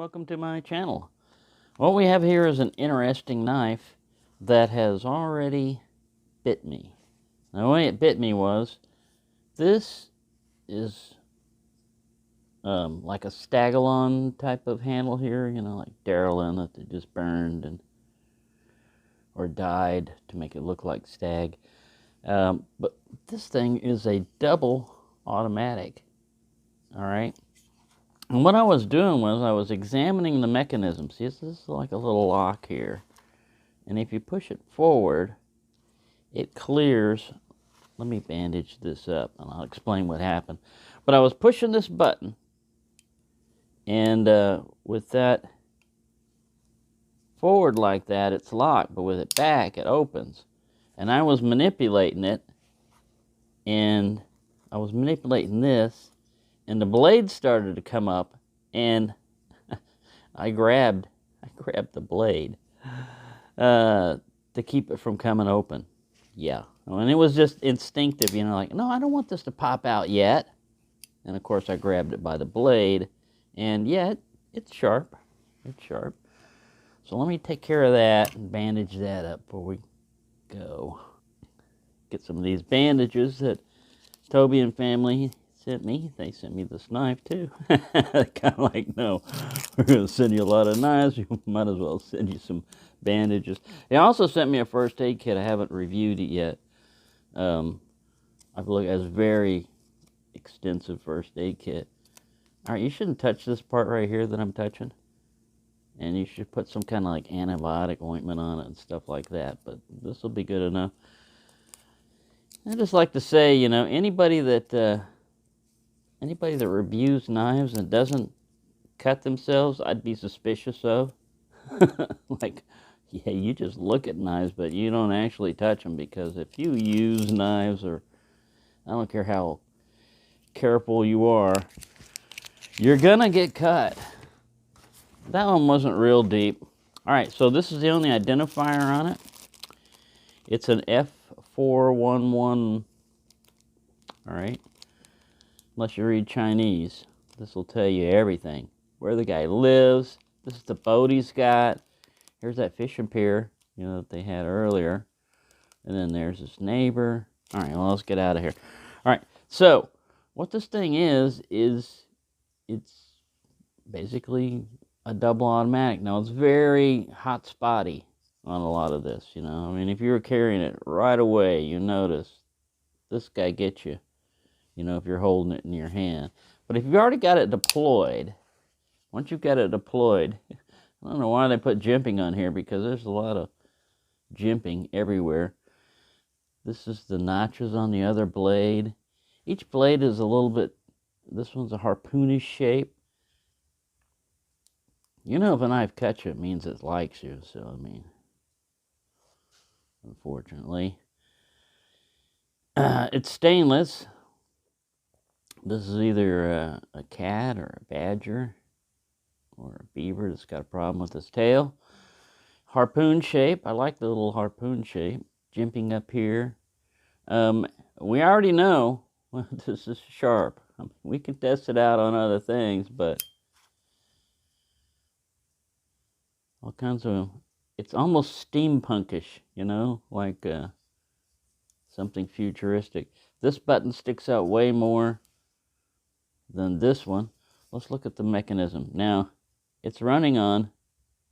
welcome to my channel. What we have here is an interesting knife that has already bit me. Now, the way it bit me was, this is like a Stagalon type of handle here, you know, like Darylin that they just burned or dyed to make it look like stag. But this thing is a double automatic, all right? And what I was doing was I was examining the mechanism. See, this is like a little lock here. And if you push it forward, it clears. Let me bandage this up and I'll explain what happened. But I was pushing this button, and with that forward like that, it's locked, but with it back, it opens. And I was manipulating it, and I was manipulating this, and the blade started to come up, and I grabbed the blade to keep it from coming open. Yeah, and it was just instinctive, you know, like, no, I don't want this to pop out yet. And of course I grabbed it by the blade, and yeah, it's sharp. It's sharp. So let me take care of that and bandage that up before we go. Get some of these bandages that Toby and family sent me. They sent me this knife too. Kind of like, no, we're going to send you a lot of knives. We might as well send you some bandages. They also sent me a first aid kit. I haven't reviewed it yet. I've looked at a very extensive first aid kit. All right, you shouldn't touch this part right here that I'm touching. And you should put some kind of like antibiotic ointment on it and stuff like that. But this will be good enough. I just like to say, you know, anybody that reviews knives and doesn't cut themselves, I'd be suspicious of. Like, yeah, you just look at knives, but you don't actually touch them, because if you use knives, or I don't care how careful you are, you're gonna get cut. That one wasn't real deep. All right, so this is the only identifier on it. It's an F411. All right. Unless you read Chinese, this will tell you everything. Where the guy lives. This is the boat he's got. Here's that fishing pier, you know, that they had earlier. And then there's his neighbor. All right, well, let's get out of here. All right, so what this thing is it's basically a double automatic. Now, it's very hot spotty on a lot of this, you know. I mean, if you were carrying it right away, you notice this guy gets you, you know, if you're holding it in your hand. But if you've already got it deployed, once you've got it deployed, I don't know why they put jimping on here, because there's a lot of jimping everywhere. This is the notches on the other blade. Each blade is a little bit, this one's a harpoonish shape. You know, if a knife cuts you, it means it likes you. So, I mean, unfortunately. It's stainless. This is either a cat or a badger or a beaver that's got a problem with its tail. Harpoon shape. I like the little harpoon shape. Jimping up here. We already know this is sharp. I mean, we can test it out on other things, but all kinds of, it's almost steampunkish, you know, like something futuristic. This button sticks out way more than this one. Let's look at the mechanism. Now, it's running on,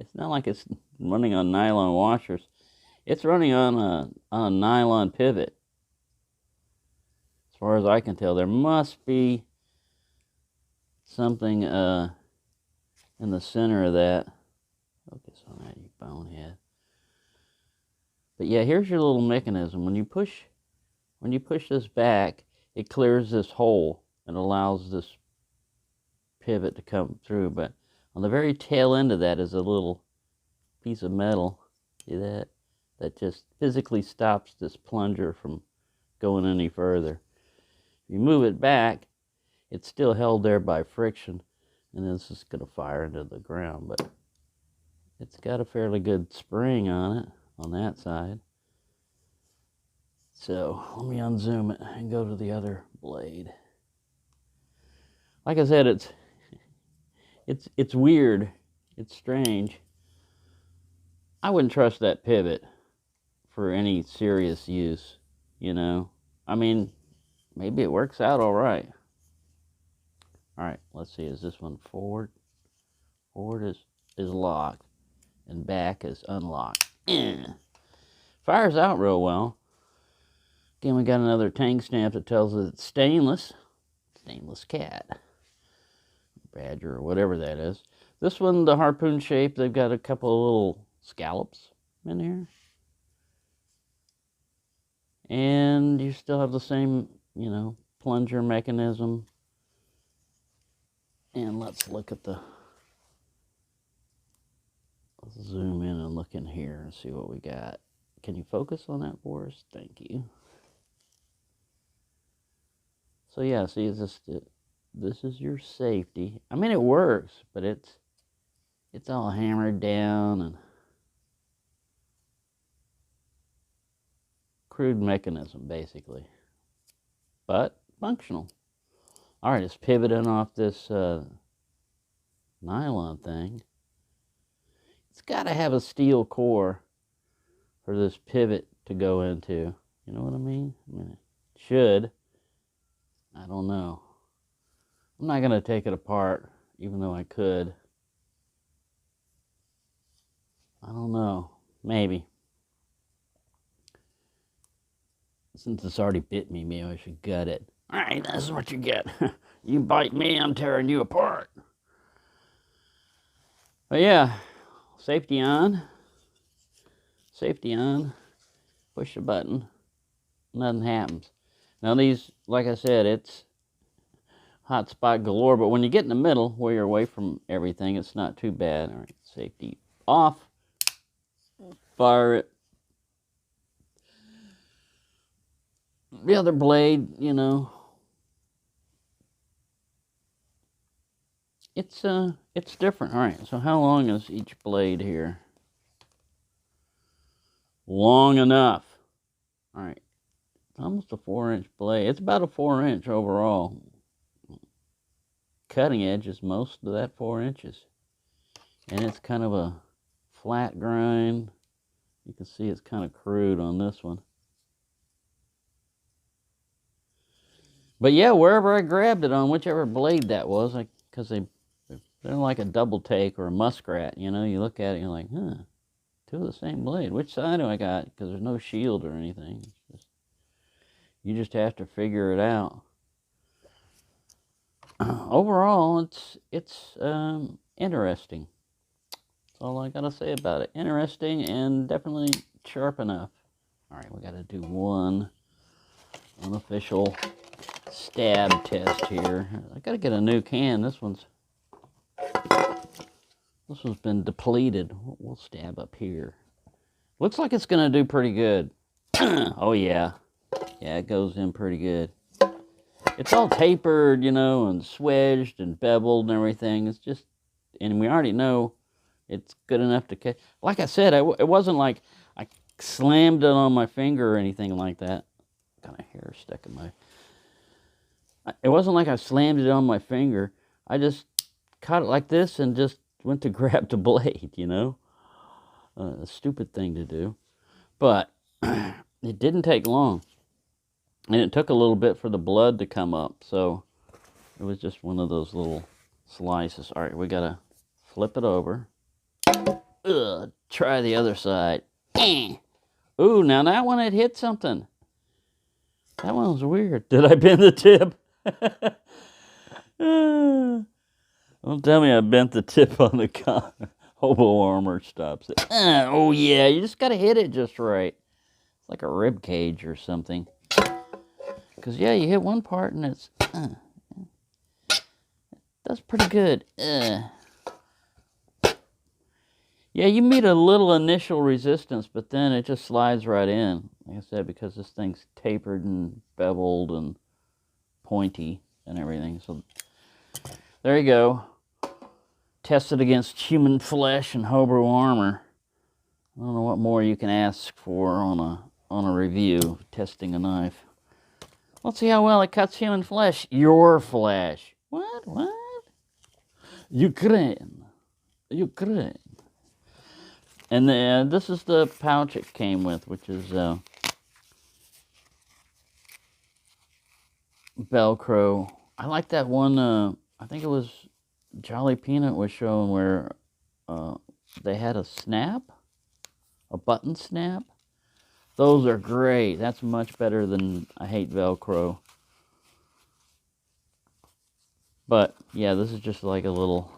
it's not like it's running on nylon washers. It's running on a nylon pivot. As far as I can tell, there must be something in the center of that. Focus on that, you bonehead. But yeah, here's your little mechanism. When you push this back, it clears this hole and allows this pivot to come through. But on the very tail end of that is a little piece of metal. See that? That just physically stops this plunger from going any further. If you move it back, it's still held there by friction, and this is going to fire into the ground. But it's got a fairly good spring on it, on that side. So let me unzoom it and go to the other blade. Like I said, it's It's weird. It's strange. I wouldn't trust that pivot for any serious use, you know. I mean, maybe it works out all right. All right, let's see. Is this one forward? Forward is locked, and back is unlocked. Fires out real well. Again, we got another tang stamp that tells us it's stainless. Stainless cat. Badger or whatever that is. This one, the harpoon shape, they've got a couple of little scallops in here. And you still have the same, you know, plunger mechanism. And let's look at the... Let's zoom in and look in here and see what we got. Can you focus on that for us? Thank you. So yeah, see, this is your safety. I mean, it works, but it's all hammered down and crude mechanism, basically, but functional. All right, it's pivoting off this nylon thing. It's got to have a steel core for this pivot to go into. You know what I mean? I mean, it should. I don't know. I'm not going to take it apart, even though I could. I don't know. Maybe. Since it's already bit me, maybe I should gut it. All right, this is what you get. You bite me, I'm tearing you apart. But yeah, safety on. Safety on. Push the button. Nothing happens. Now these, like I said, it's hot spot galore, but when you get in the middle where you're away from everything, it's not too bad. All right, safety off. Fire it. The other blade, you know, it's different. All right, so how long is each blade here? Long enough. All right, almost a 4-inch blade. It's about a 4-inch overall. Cutting edge is most of that 4 inches. And it's kind of a flat grind. You can see it's kind of crude on this one. But yeah, wherever I grabbed it on, whichever blade that was, because they're like a double take or a muskrat, you know, you look at it and you're like, huh, two of the same blade. Which side do I got? Because there's no shield or anything. You just have to figure it out. Overall, it's interesting. That's all I gotta say about it. Interesting and definitely sharp enough. All right, we gotta do one unofficial stab test here. I gotta get a new can. This one's been depleted. We'll stab up here. Looks like it's gonna do pretty good. Oh yeah, it goes in pretty good. It's all tapered, you know, and swedged and beveled and everything. It's just, and we already know it's good enough to catch. Like I said, it wasn't like I slammed it on my finger or anything like that. Kind of hair stuck in my... It wasn't like I slammed it on my finger. I just caught it like this and just went to grab the blade, you know? A stupid thing to do. But it didn't take long. And it took a little bit for the blood to come up. So it was just one of those little slices. All right, we got to flip it over. Try the other side. Ooh, now that one had hit something. That one was weird. Did I bend the tip? Don't tell me I bent the tip on the car. Hobo armor stops it. Oh yeah, you just gotta hit it just right. It's like a rib cage or something. Because yeah, you hit one part and it's that's pretty good. Yeah, you meet a little initial resistance, but then it just slides right in. Like I said, because this thing's tapered and beveled and pointy and everything. So there you go. Tested against human flesh and hobo armor. I don't know what more you can ask for on a review testing a knife. Let's see how well it cuts human flesh. Your flesh. What? Ukraine. Ukraine. And this is the pouch it came with, which is Velcro. I like that one. I think it was Jolly Peanut was showing where they had a snap, a button snap. Those are great. That's much better than, I hate Velcro. But yeah, this is just like a little,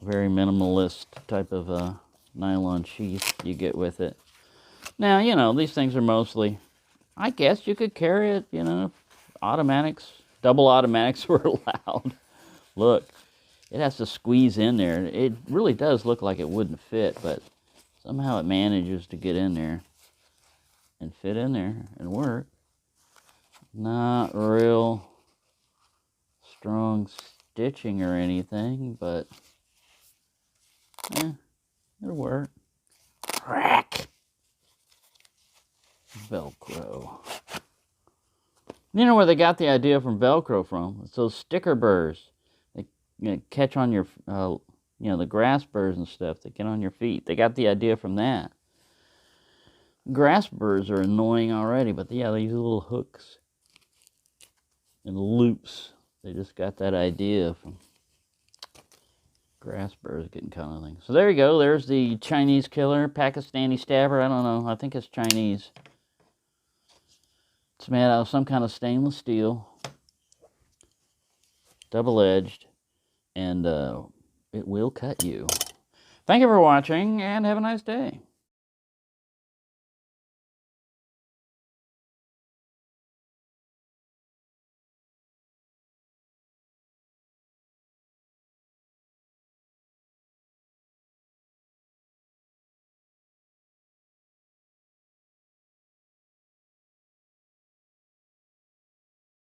very minimalist type of nylon sheath you get with it. Now, you know, these things are mostly, I guess you could carry it, you know, automatics, double automatics were allowed. Look, it has to squeeze in there. It really does look like it wouldn't fit, but somehow it manages to get in there and fit in there and work. Not real strong stitching or anything, but it'll work. Crack! Velcro. You know where they got the idea from Velcro from? It's those sticker burrs. They catch on your, you know, the grass burrs and stuff that get on your feet. They got the idea from that. Grass burrs are annoying already, but yeah, they use little hooks and loops. They just got that idea from grass burrs getting caught on things. So there you go. There's the Chinese killer, Pakistani stabber. I don't know. I think it's Chinese. It's made out of some kind of stainless steel, double-edged, and it will cut you. Thank you for watching, and have a nice day.